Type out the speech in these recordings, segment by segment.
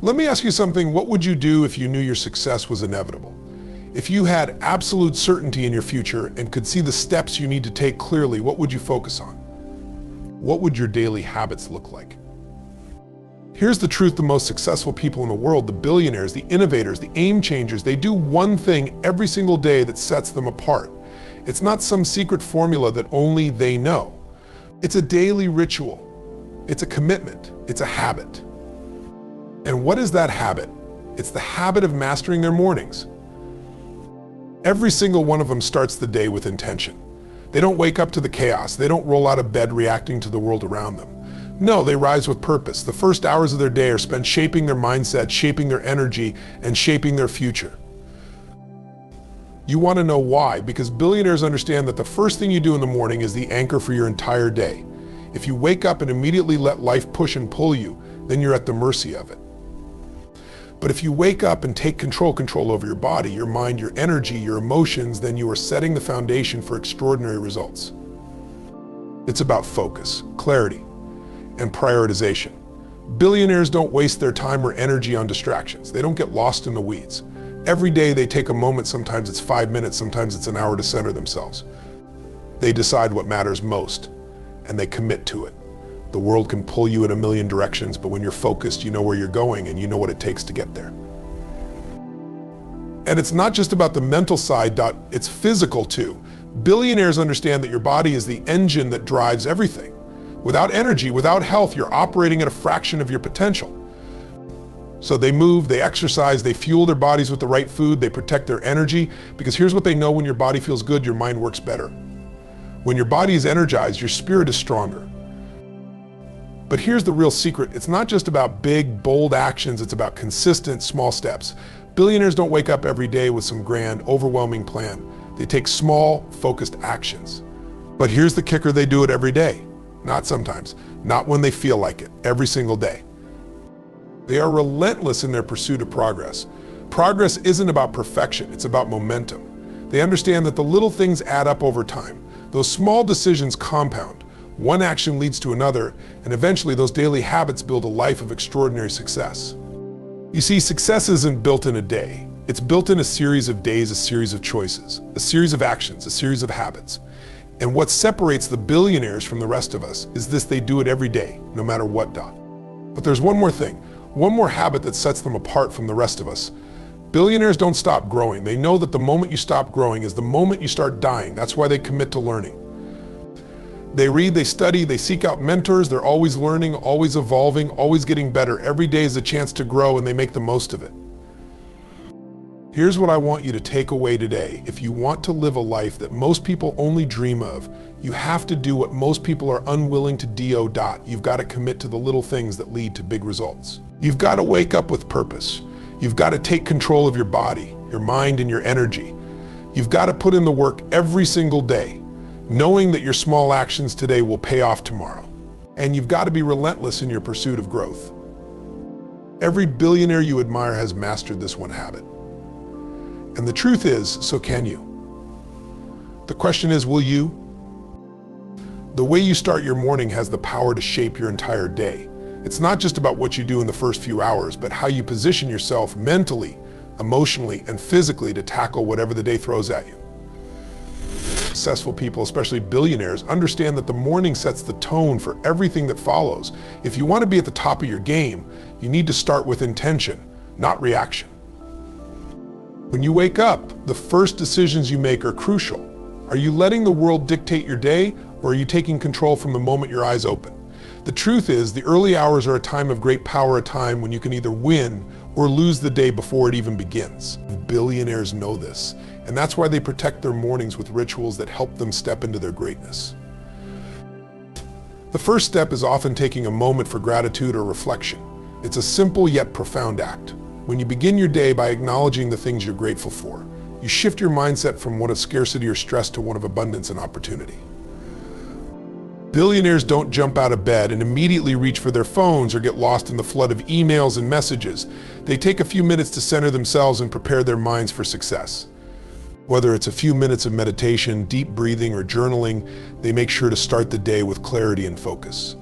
Let me ask you something. What would you do if you knew your success was inevitable? If you had absolute certainty in your future and could see the steps you need to take clearly, what would you focus on? What would your daily habits look like? Here's the truth: the most successful people in the world, the billionaires, the innovators, the aim changers, they do one thing every single day that sets them apart. It's not some secret formula that only they know. It's a daily ritual. It's a commitment. It's a habit. And what is that habit? It's the habit of mastering their mornings. Every single one of them starts the day with intention. They don't wake up to the chaos. They don't roll out of bed reacting to the world around them. No, they rise with purpose. The first hours of their day are spent shaping their mindset, shaping their energy, and shaping their future. You want to know why? Because billionaires understand that the first thing you do in the morning is the anchor for your entire day. If you wake up and immediately let life push and pull you, then you're at the mercy of it. But if you wake up and take control over your body, your mind, your energy, your emotions, then you are setting the foundation for extraordinary results. It's about focus, clarity, and prioritization. Billionaires don't waste their time or energy on distractions. They don't get lost in the weeds. Every day they take a moment, sometimes it's 5 minutes, sometimes it's an hour, to center themselves. They decide what matters most, and they commit to it. The world can pull you in a million directions, but when you're focused, you know where you're going and you know what it takes to get there. And it's not just about the mental side, it's physical too. Billionaires understand that your body is the engine that drives everything. Without energy, without health, you're operating at a fraction of your potential. So they move, they exercise, they fuel their bodies with the right food, they protect their energy, because here's what they know: when your body feels good, your mind works better. When your body is energized, your spirit is stronger. But here's the real secret: it's not just about big, bold actions, it's about consistent, small steps. Billionaires don't wake up every day with some grand, overwhelming plan. They take small, focused actions. But here's the kicker: they do it every day. Not sometimes, not when they feel like it, every single day. They are relentless in their pursuit of progress. Progress isn't about perfection, it's about momentum. They understand that the little things add up over time. Those small decisions compound. One action leads to another, and eventually those daily habits build a life of extraordinary success. You see, success isn't built in a day. It's built in a series of days, a series of choices, a series of actions, a series of habits. And what separates the billionaires from the rest of us is this: they do it every day, no matter what. But there's one more thing, one more habit that sets them apart from the rest of us. Billionaires don't stop growing. They know that the moment you stop growing is the moment you start dying. That's why they commit to learning. They read, they study, they seek out mentors. They're always learning, always evolving, always getting better. Every day is a chance to grow, and they make the most of it. Here's what I want you to take away today. If you want to live a life that most people only dream of, you have to do what most people are unwilling to do. You've got to commit to the little things that lead to big results. You've got to wake up with purpose. You've got to take control of your body, your mind, and your energy. You've got to put in the work every single day, knowing that your small actions today will pay off tomorrow. And you've got to be relentless in your pursuit of growth. Every billionaire you admire has mastered this one habit. And the truth is, so can you. The question is, will you? The way you start your morning has the power to shape your entire day. It's not just about what you do in the first few hours, but how you position yourself mentally, emotionally, and physically to tackle whatever the day throws at you. Successful people, especially billionaires, understand that the morning sets the tone for everything that follows. If you want to be at the top of your game, you need to start with intention, not reaction. When you wake up, the first decisions you make are crucial. Are you letting the world dictate your day, or are you taking control from the moment your eyes open? The truth is, the early hours are a time of great power, a time when you can either win or lose the day before it even begins. Billionaires know this, and that's why they protect their mornings with rituals that help them step into their greatness. The first step is often taking a moment for gratitude or reflection. It's a simple yet profound act. When you begin your day by acknowledging the things you're grateful for, you shift your mindset from one of scarcity or stress to one of abundance and opportunity. Billionaires don't jump out of bed and immediately reach for their phones or get lost in the flood of emails and messages. They take a few minutes to center themselves and prepare their minds for success. Whether it's a few minutes of meditation, deep breathing, or journaling, they make sure to start the day with clarity and focus.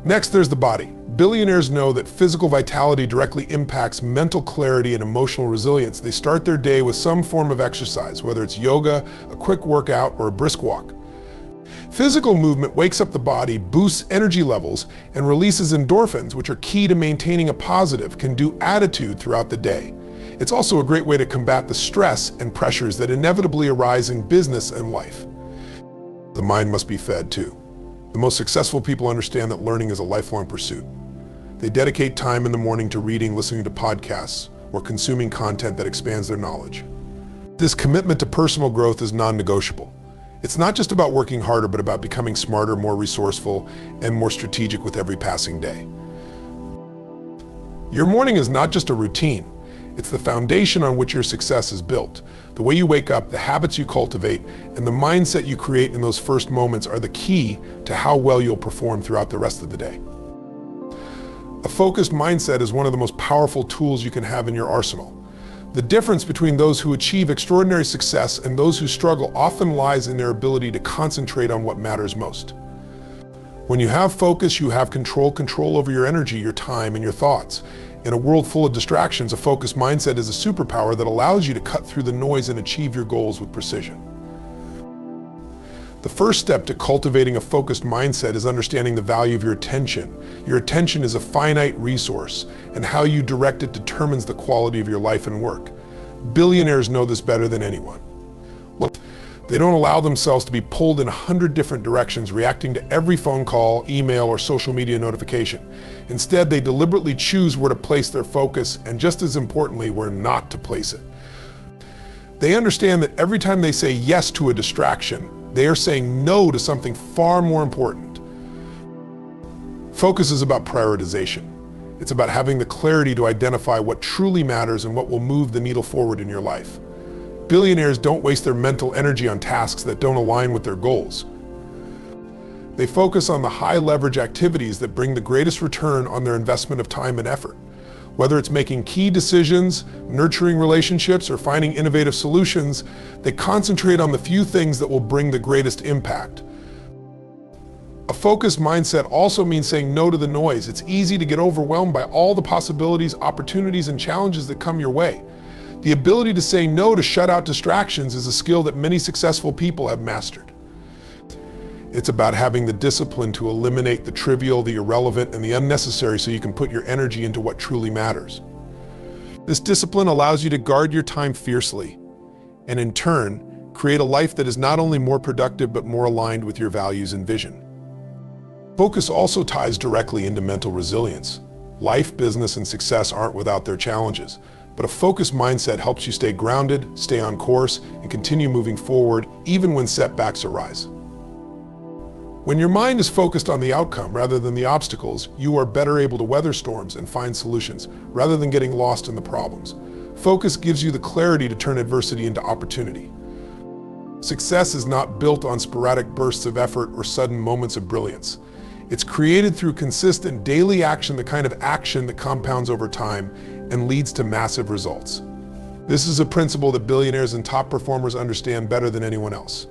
Next, there's the body. Billionaires know that physical vitality directly impacts mental clarity and emotional resilience. They start their day with some form of exercise, whether it's yoga, a quick workout, or a brisk walk. Physical movement wakes up the body, boosts energy levels, and releases endorphins, which are key to maintaining a positive, can-do attitude throughout the day. It's also a great way to combat the stress and pressures that inevitably arise in business and life. The mind must be fed too. The most successful people understand that learning is a lifelong pursuit. They dedicate time in the morning to reading, listening to podcasts, or consuming content that expands their knowledge. This commitment to personal growth is non-negotiable. It's not just about working harder, but about becoming smarter, more resourceful, and more strategic with every passing day. Your morning is not just a routine. It's the foundation on which your success is built. The way you wake up, the habits you cultivate, and the mindset you create in those first moments are the key to how well you'll perform throughout the rest of the day. A focused mindset is one of the most powerful tools you can have in your arsenal. The difference between those who achieve extraordinary success and those who struggle often lies in their ability to concentrate on what matters most. When you have focus, you have control over your energy, your time, and your thoughts. In a world full of distractions, a focused mindset is a superpower that allows you to cut through the noise and achieve your goals with precision. The first step to cultivating a focused mindset is understanding the value of your attention. Your attention is a finite resource, and how you direct it determines the quality of your life and work. Billionaires know this better than anyone. They don't allow themselves to be pulled in 100 different directions, reacting to every phone call, email, or social media notification. Instead, they deliberately choose where to place their focus, and just as importantly, where not to place it. They understand that every time they say yes to a distraction, they are saying no to something far more important. Focus is about prioritization. It's about having the clarity to identify what truly matters and what will move the needle forward in your life. Billionaires don't waste their mental energy on tasks that don't align with their goals. They focus on the high-leverage activities that bring the greatest return on their investment of time and effort. Whether it's making key decisions, nurturing relationships, or finding innovative solutions, they concentrate on the few things that will bring the greatest impact. A focused mindset also means saying no to the noise. It's easy to get overwhelmed by all the possibilities, opportunities, and challenges that come your way. The ability to say no, to shut out distractions, is a skill that many successful people have mastered. It's about having the discipline to eliminate the trivial, the irrelevant, and the unnecessary so you can put your energy into what truly matters. This discipline allows you to guard your time fiercely, and in turn, create a life that is not only more productive but more aligned with your values and vision. Focus also ties directly into mental resilience. Life, business, and success aren't without their challenges, but a focused mindset helps you stay grounded, stay on course, and continue moving forward even when setbacks arise. When your mind is focused on the outcome rather than the obstacles, you are better able to weather storms and find solutions, rather than getting lost in the problems. Focus gives you the clarity to turn adversity into opportunity. Success is not built on sporadic bursts of effort or sudden moments of brilliance. It's created through consistent daily action, the kind of action that compounds over time and leads to massive results. This is a principle that billionaires and top performers understand better than anyone else.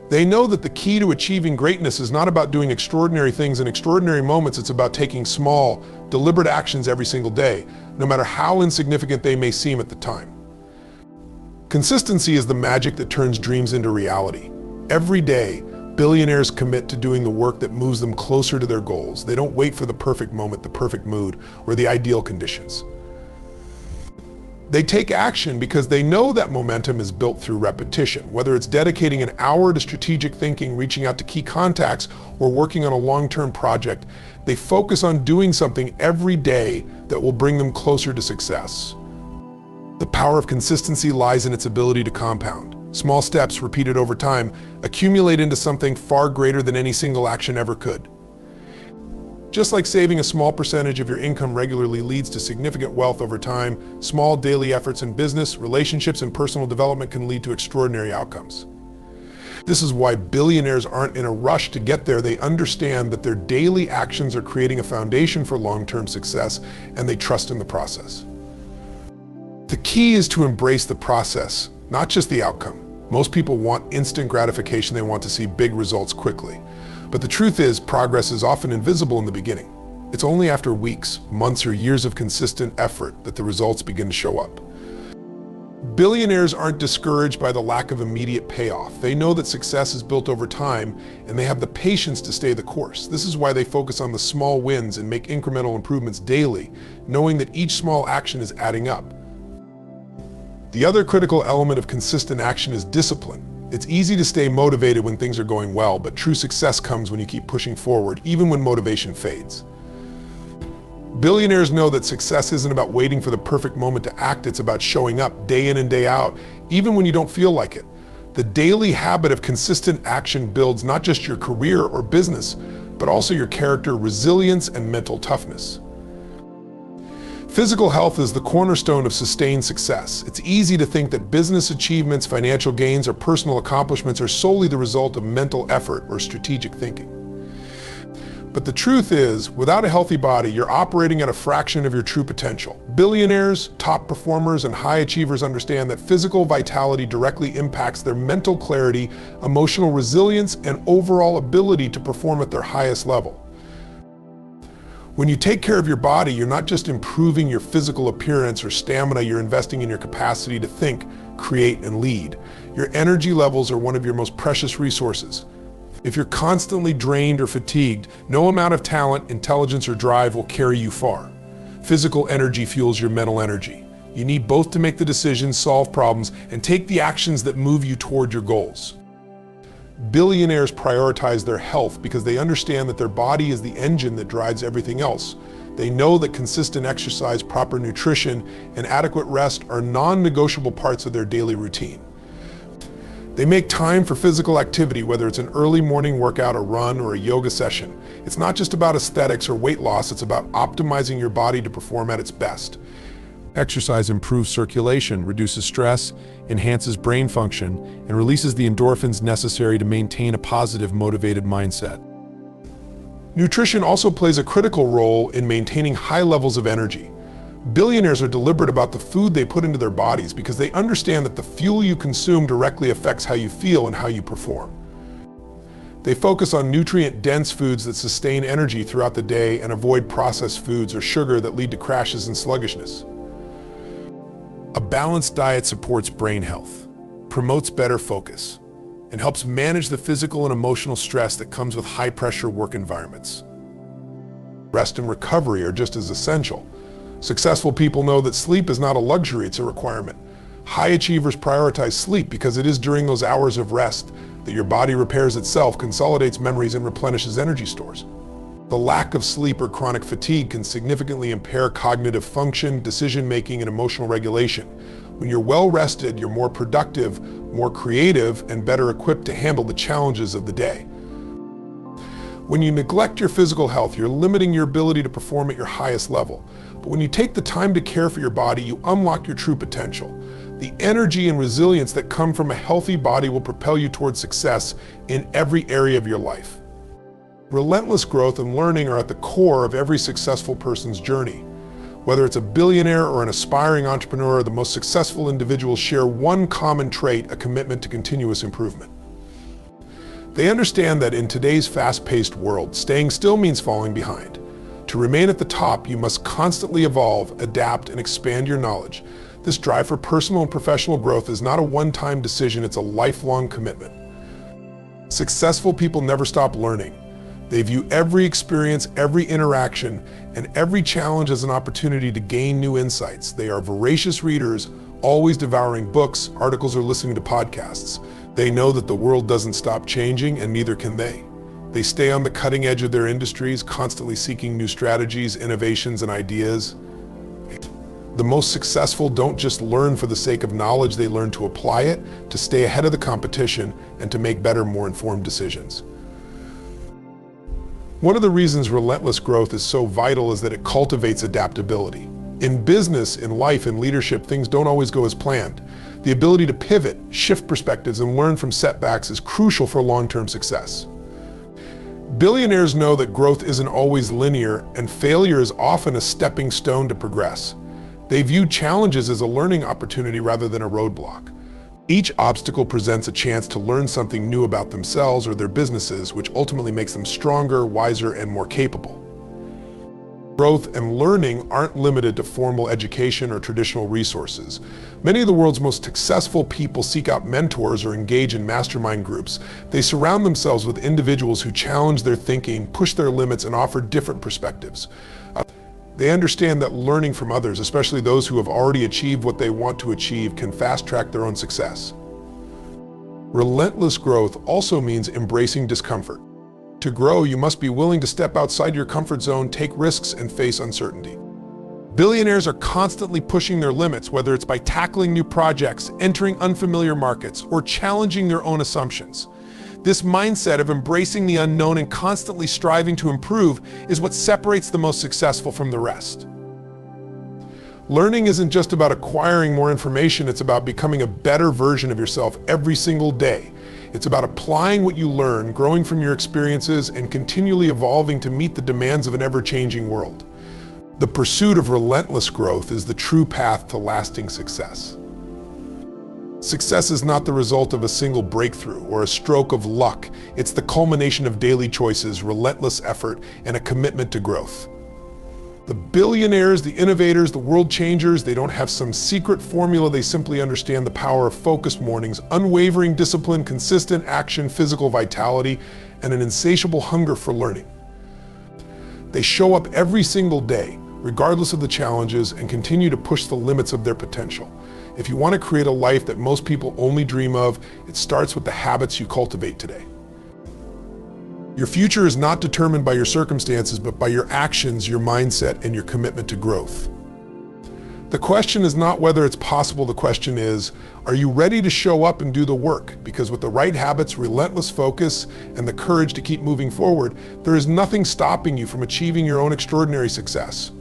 They know that the key to achieving greatness is not about doing extraordinary things in extraordinary moments. It's about taking small, deliberate actions every single day, no matter how insignificant they may seem at the time. Consistency is the magic that turns dreams into reality. Every day, billionaires commit to doing the work that moves them closer to their goals. They don't wait for the perfect moment, the perfect mood, or the ideal conditions. They take action because they know that momentum is built through repetition. Whether it's dedicating an hour to strategic thinking, reaching out to key contacts, or working on a long-term project, they focus on doing something every day that will bring them closer to success. The power of consistency lies in its ability to compound. Small steps repeated over time accumulate into something far greater than any single action ever could. Just like saving a small percentage of your income regularly leads to significant wealth over time, small daily efforts in business, relationships, and personal development can lead to extraordinary outcomes. This is why billionaires aren't in a rush to get there. They understand that their daily actions are creating a foundation for long-term success, and they trust in the process. The key is to embrace the process, not just the outcome. Most people want instant gratification. They want to see big results quickly. But the truth is, progress is often invisible in the beginning. It's only after weeks, months, or years of consistent effort that the results begin to show up. Billionaires aren't discouraged by the lack of immediate payoff. They know that success is built over time, and they have the patience to stay the course. This is why they focus on the small wins and make incremental improvements daily, knowing that each small action is adding up. The other critical element of consistent action is discipline. It's easy to stay motivated when things are going well, but true success comes when you keep pushing forward, even when motivation fades. Billionaires know that success isn't about waiting for the perfect moment to act, it's about showing up day in and day out, even when you don't feel like it. The daily habit of consistent action builds not just your career or business, but also your character, resilience, and mental toughness. Physical health is the cornerstone of sustained success. It's easy to think that business achievements, financial gains, or personal accomplishments are solely the result of mental effort or strategic thinking. But the truth is, without a healthy body, you're operating at a fraction of your true potential. Billionaires, top performers, and high achievers understand that physical vitality directly impacts their mental clarity, emotional resilience, and overall ability to perform at their highest level. When you take care of your body, you're not just improving your physical appearance or stamina, you're investing in your capacity to think, create, and lead. Your energy levels are one of your most precious resources. If you're constantly drained or fatigued, no amount of talent, intelligence, or drive will carry you far. Physical energy fuels your mental energy. You need both to make the decisions, solve problems, and take the actions that move you toward your goals. Billionaires prioritize their health because they understand that their body is the engine that drives everything else. They know that consistent exercise, proper nutrition, and adequate rest are non-negotiable parts of their daily routine. They make time for physical activity, whether it's an early morning workout, a run, or a yoga session. It's not just about aesthetics or weight loss, it's about optimizing your body to perform at its best. Exercise improves circulation, reduces stress, enhances brain function, and releases the endorphins necessary to maintain a positive, motivated mindset. Nutrition also plays a critical role in maintaining high levels of energy. Billionaires are deliberate about the food they put into their bodies because they understand that the fuel you consume directly affects how you feel and how you perform. They focus on nutrient-dense foods that sustain energy throughout the day and avoid processed foods or sugar that lead to crashes and sluggishness. A balanced diet supports brain health, promotes better focus, and helps manage the physical and emotional stress that comes with high-pressure work environments. Rest and recovery are just as essential. Successful people know that sleep is not a luxury, it's a requirement. High achievers prioritize sleep because it is during those hours of rest that your body repairs itself, consolidates memories, and replenishes energy stores. The lack of sleep or chronic fatigue can significantly impair cognitive function, decision-making, and emotional regulation. When you're well rested, you're more productive, more creative, and better equipped to handle the challenges of the day. When you neglect your physical health, you're limiting your ability to perform at your highest level. But when you take the time to care for your body, you unlock your true potential. The energy and resilience that come from a healthy body will propel you towards success in every area of your life. Relentless growth and learning are at the core of every successful person's journey. Whether it's a billionaire or an aspiring entrepreneur, the most successful individuals share one common trait: a commitment to continuous improvement. They understand that in today's fast-paced world, staying still means falling behind. To remain at the top, you must constantly evolve, adapt, and expand your knowledge. This drive for personal and professional growth is not a one-time decision, it's a lifelong commitment. Successful people never stop learning. They view every experience, every interaction, and every challenge as an opportunity to gain new insights. They are voracious readers, always devouring books, articles, or listening to podcasts. They know that the world doesn't stop changing, and neither can they. They stay on the cutting edge of their industries, constantly seeking new strategies, innovations, and ideas. The most successful don't just learn for the sake of knowledge, they learn to apply it, to stay ahead of the competition, and to make better, more informed decisions. One of the reasons relentless growth is so vital is that it cultivates adaptability. In business, in life, in leadership, things don't always go as planned. The ability to pivot, shift perspectives, and learn from setbacks is crucial for long-term success. Billionaires know that growth isn't always linear, and failure is often a stepping stone to progress. They view challenges as a learning opportunity rather than a roadblock. Each obstacle presents a chance to learn something new about themselves or their businesses, which ultimately makes them stronger, wiser, and more capable. Growth and learning aren't limited to formal education or traditional resources. Many of the world's most successful people seek out mentors or engage in mastermind groups. They surround themselves with individuals who challenge their thinking, push their limits, and offer different perspectives. They understand that learning from others, especially those who have already achieved what they want to achieve, can fast-track their own success. Relentless growth also means embracing discomfort. To grow, you must be willing to step outside your comfort zone, take risks, and face uncertainty. Billionaires are constantly pushing their limits, whether it's by tackling new projects, entering unfamiliar markets, or challenging their own assumptions. This mindset of embracing the unknown and constantly striving to improve is what separates the most successful from the rest. Learning isn't just about acquiring more information, it's about becoming a better version of yourself every single day. It's about applying what you learn, growing from your experiences, and continually evolving to meet the demands of an ever-changing world. The pursuit of relentless growth is the true path to lasting success. Success is not the result of a single breakthrough or a stroke of luck. It's the culmination of daily choices, relentless effort, and a commitment to growth. The billionaires, the innovators, the world changers, they don't have some secret formula. They simply understand the power of focused mornings, unwavering discipline, consistent action, physical vitality, and an insatiable hunger for learning. They show up every single day, regardless of the challenges, and continue to push the limits of their potential. If you want to create a life that most people only dream of, it starts with the habits you cultivate today. Your future is not determined by your circumstances, but by your actions, your mindset, and your commitment to growth. The question is not whether it's possible, the question is, are you ready to show up and do the work? Because with the right habits, relentless focus, and the courage to keep moving forward, there is nothing stopping you from achieving your own extraordinary success.